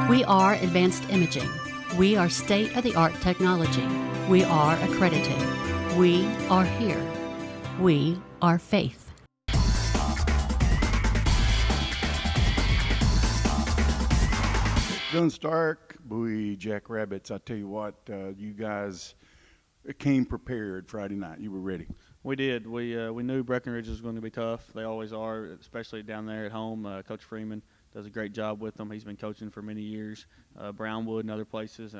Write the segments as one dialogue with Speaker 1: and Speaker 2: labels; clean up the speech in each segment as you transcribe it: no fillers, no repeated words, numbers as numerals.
Speaker 1: We are advanced imaging. We are state-of-the-art technology. We are accredited. We are here. We are faith.
Speaker 2: Dylan Stark, Bowie Jackrabbits. I tell you what, you guys came prepared Friday night. You were ready.
Speaker 3: We did. We knew Breckenridge was going to be tough. They always are, especially down there at home. Coach Freeman does a great job with them. He's been coaching for many years. Brownwood and other places.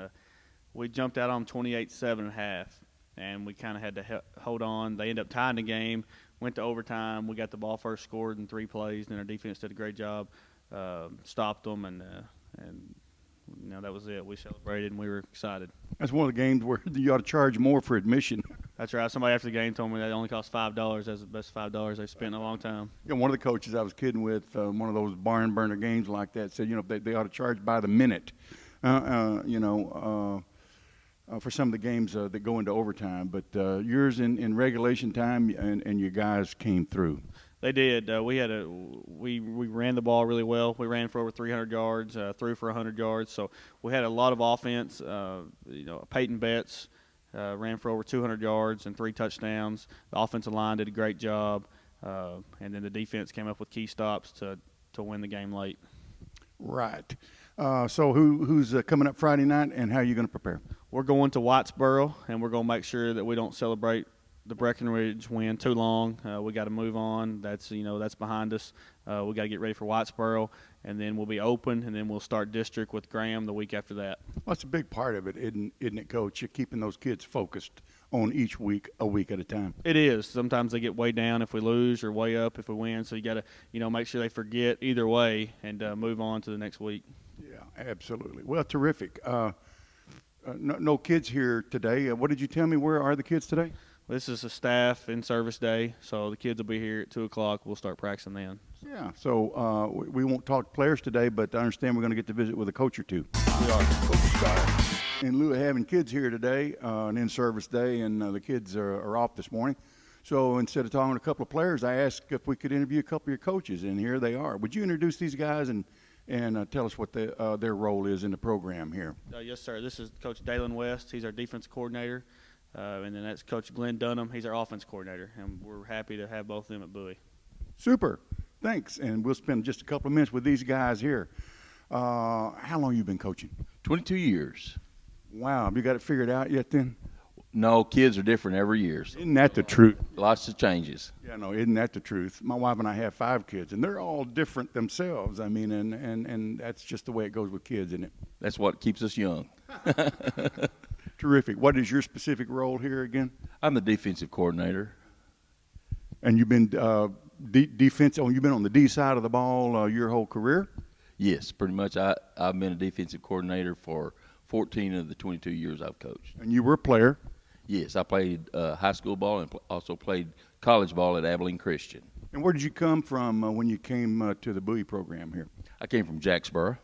Speaker 3: We jumped out on 28-7 at half, and we kind of had to hold on. They ended up tying the game, went to overtime. We got the ball first, scored in 3 plays, and our defense did a great job, stopped them, and you know, that was it. We celebrated, and we were excited.
Speaker 2: That's one of the games where you ought to charge more for admission.
Speaker 3: That's right. Somebody after the game told me that it only cost $5. That's the best $5 they've spent in a long time.
Speaker 2: You know, one of the coaches I was kidding with, one of those barn burner games like that, said, you know, they ought to charge by the minute, for some of the games that go into overtime. But yours in regulation time, and you guys came through.
Speaker 3: They did. We ran the ball really well. We ran for over 300 yards, threw for 100 yards. So we had a lot of offense. Peyton Betts ran for over 200 yards and 3 touchdowns. The offensive line did a great job, and then the defense came up with key stops to win the game late.
Speaker 2: Right. So who's coming up Friday night, and how are you going to prepare? We're
Speaker 3: going to Whitesboro, and we're going to make sure that we don't celebrate the Breckenridge win too long. We got to move on. That's behind us. We got to get ready for Whitesboro, and then we'll be open, and then we'll start district with Graham the week after that.
Speaker 2: Well, that's a big part of it, isn't it, Coach? You're keeping those kids focused on each week, a week at a time.
Speaker 3: It is. Sometimes they get way down if we lose, or way up if we win. So you got to, make sure they forget either way and move on to the next week.
Speaker 2: Yeah, absolutely. Well, terrific. No kids here today. What did you tell me? Where are the kids today?
Speaker 3: This is a staff in-service day, so the kids will be here at 2 o'clock. We'll start practicing then.
Speaker 2: Yeah, so we won't talk players today, but I understand we're going to get to visit with a coach or two.
Speaker 3: We are.
Speaker 2: Coach Stark. In lieu of having kids here today, an in-service day, and the kids are off this morning. So instead of talking to a couple of players, I asked if we could interview a couple of your coaches, and here they are. Would you introduce these guys and tell us what their role is in the program here?
Speaker 3: Yes, sir. This is Coach Dalen West. He's our defense coordinator. And then that's Coach Glenn Dunham. He's our offense coordinator, and we're happy to have both of them at Bowie.
Speaker 2: Super. Thanks. And we'll spend just a couple of minutes with these guys here. How long have you been coaching?
Speaker 4: 22 years.
Speaker 2: Wow. Have you got it figured out yet then?
Speaker 4: No, kids are different every year.
Speaker 2: Isn't that the truth?
Speaker 4: Lots of changes.
Speaker 2: Yeah, no, isn't that the truth? My wife and I have 5 kids, and they're all different themselves. I mean, and that's just the way it goes with kids, isn't it?
Speaker 4: That's what keeps us young.
Speaker 2: Terrific. What is your specific role here again?
Speaker 4: I'm the defensive coordinator.
Speaker 2: And you've been defense. Oh, you've been on the D side of the ball your whole career?
Speaker 4: Yes, pretty much. I've been a defensive coordinator for 14 of the 22 years I've coached.
Speaker 2: And you were a player?
Speaker 4: Yes, I played high school ball and also played college ball at Abilene Christian.
Speaker 2: And where did you come from when you came to the Bowie program here?
Speaker 4: I came from Jacksboro,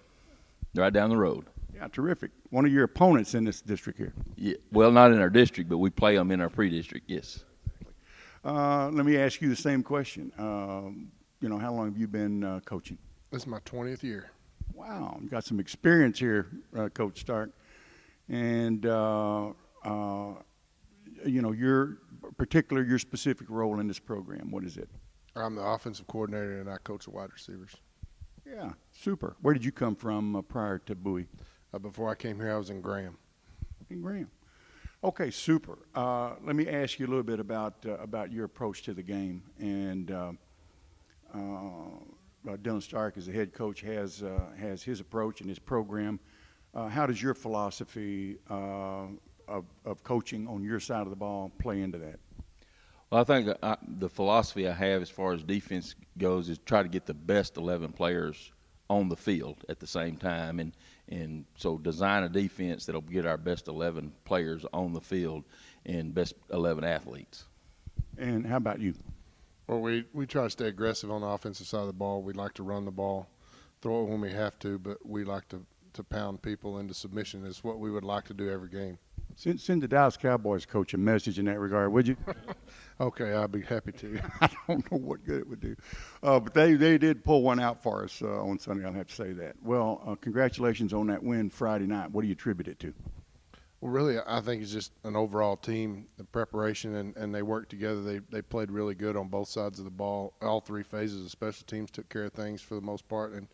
Speaker 4: right down the road.
Speaker 2: Yeah, terrific. One of your opponents in this district here.
Speaker 4: Yeah, well, not in our district, but we play them in our pre-district, yes.
Speaker 2: Let me ask you the same question. How long have you been coaching?
Speaker 5: This is my 20th year.
Speaker 2: Wow, you got some experience here, Coach Stark. And, your specific role in this program, what is it?
Speaker 5: I'm the offensive coordinator, and I coach the wide receivers.
Speaker 2: Yeah, super. Where did you come from prior to Bowie?
Speaker 5: Before I came here, I was in Graham.
Speaker 2: In Graham. Okay, super. Let me ask you a little bit about your approach to the game. And Dylan Stark, as the head coach, has his approach and his program. How does your philosophy of coaching on your side of the ball play into that?
Speaker 4: Well, I think the philosophy I have as far as defense goes is try to get the best 11 players on the field at the same time, and so design a defense that'll get our best 11 players on the field and best 11 athletes.
Speaker 2: And how about you?
Speaker 5: Well, we try to stay aggressive on the offensive side of the ball. We like to run the ball, throw it when we have to, but we like to pound people into submission. It's what we would like to do every game.
Speaker 2: Send the Dallas Cowboys coach a message in that regard, would you?
Speaker 5: Okay, I'll be happy to.
Speaker 2: I don't know what good it would do. But they did pull one out for us on Sunday, I'll have to say that. Well, congratulations on that win Friday night. What do you attribute it to?
Speaker 5: Well, really, I think it's just an overall team, the preparation, and they worked together. They played really good on both sides of the ball. All three phases of special teams took care of things for the most part, and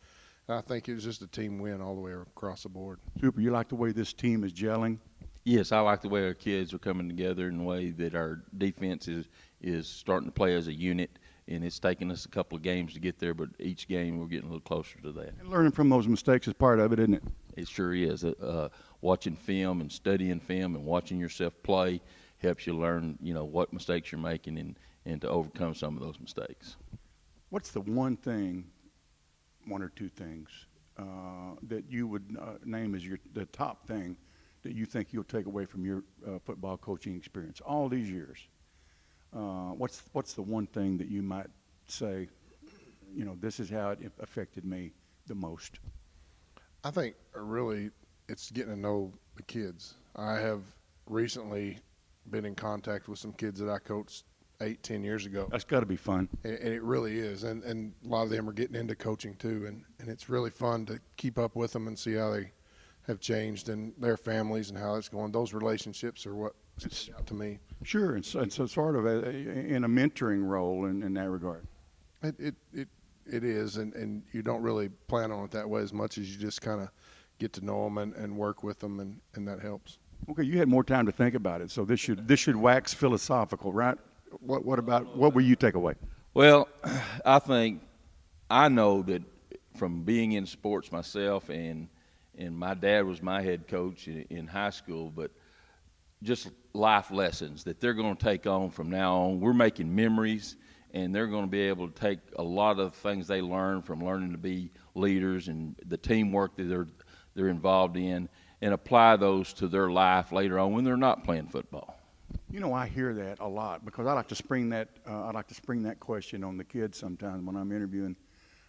Speaker 5: I think it was just a team win all the way across the board.
Speaker 2: Super, you like the way this team is gelling?
Speaker 4: Yes, I like the way our kids are coming together and the way that our defense is starting to play as a unit. And it's taken us a couple of games to get there, but each game we're getting a little closer to that.
Speaker 2: And learning from those mistakes is part of it, isn't it?
Speaker 4: It sure is. Watching film and studying film and watching yourself play helps you learn, what mistakes you're making and to overcome some of those mistakes.
Speaker 2: What's the one thing, one or two things, that you would name as the top thing that you think you'll take away from your football coaching experience all these years? What's the one thing that you might say, this is how it affected me the most?
Speaker 5: I think really it's getting to know the kids. I have recently been in contact with some kids that I coached 8-10 years ago.
Speaker 2: That's got to be fun.
Speaker 5: And it really is. And a lot of them are getting into coaching too. And it's really fun to keep up with them and see how they have changed and their families and how it's going. Those relationships are what stands out to me.
Speaker 2: Sure, and so sort of in a mentoring role in that regard.
Speaker 5: It is, and you don't really plan on it that way as much as you just kind of get to know them and work with them, and that helps.
Speaker 2: Okay, you had more time to think about it, so this should wax philosophical, right? What will you take away?
Speaker 4: Well, I know that from being in sports myself, and my dad was my head coach in high school, but just life lessons that they're going to take on from now on. We're making memories, and they're going to be able to take a lot of things they learn from learning to be leaders and the teamwork that they're involved in, and apply those to their life later on when they're not playing football.
Speaker 2: I hear that a lot because I like to spring that question on the kids sometimes when I'm interviewing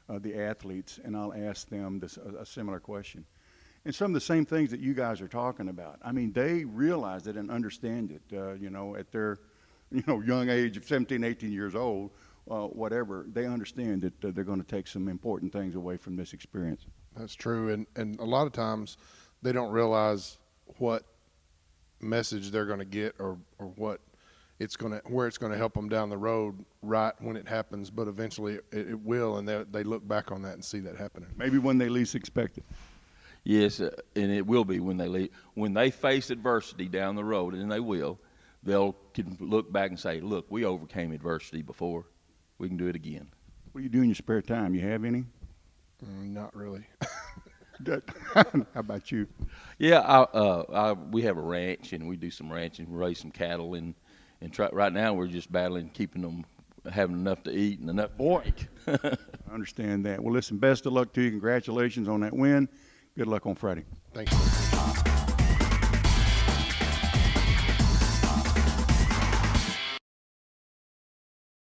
Speaker 2: the athletes, and I'll ask them a similar question. And some of the same things that you guys are talking about. I mean, they realize it and understand it, at their, young age of 17, 18 years old, whatever. They understand that they're going to take some important things away from this experience.
Speaker 5: That's true. And a lot of times they don't realize what message they're going to get or where it's going to help them down the road right when it happens, but eventually it will, and they look back on that and see that happening.
Speaker 2: Maybe when they least expect it.
Speaker 4: Yes, and it will be when they leave. When they face adversity down the road, and they will, can look back and say, look, we overcame adversity before. We can do it again.
Speaker 2: What do you do in your spare time? You have any?
Speaker 5: Not really.
Speaker 2: How about you?
Speaker 4: Yeah, we have a ranch, and we do some ranching, raise some cattle, and right now we're just battling keeping them having enough to eat and enough to drink.
Speaker 2: I understand that. Well, listen, best of luck to you. Congratulations on that win. Good luck on Friday.
Speaker 5: Thank you.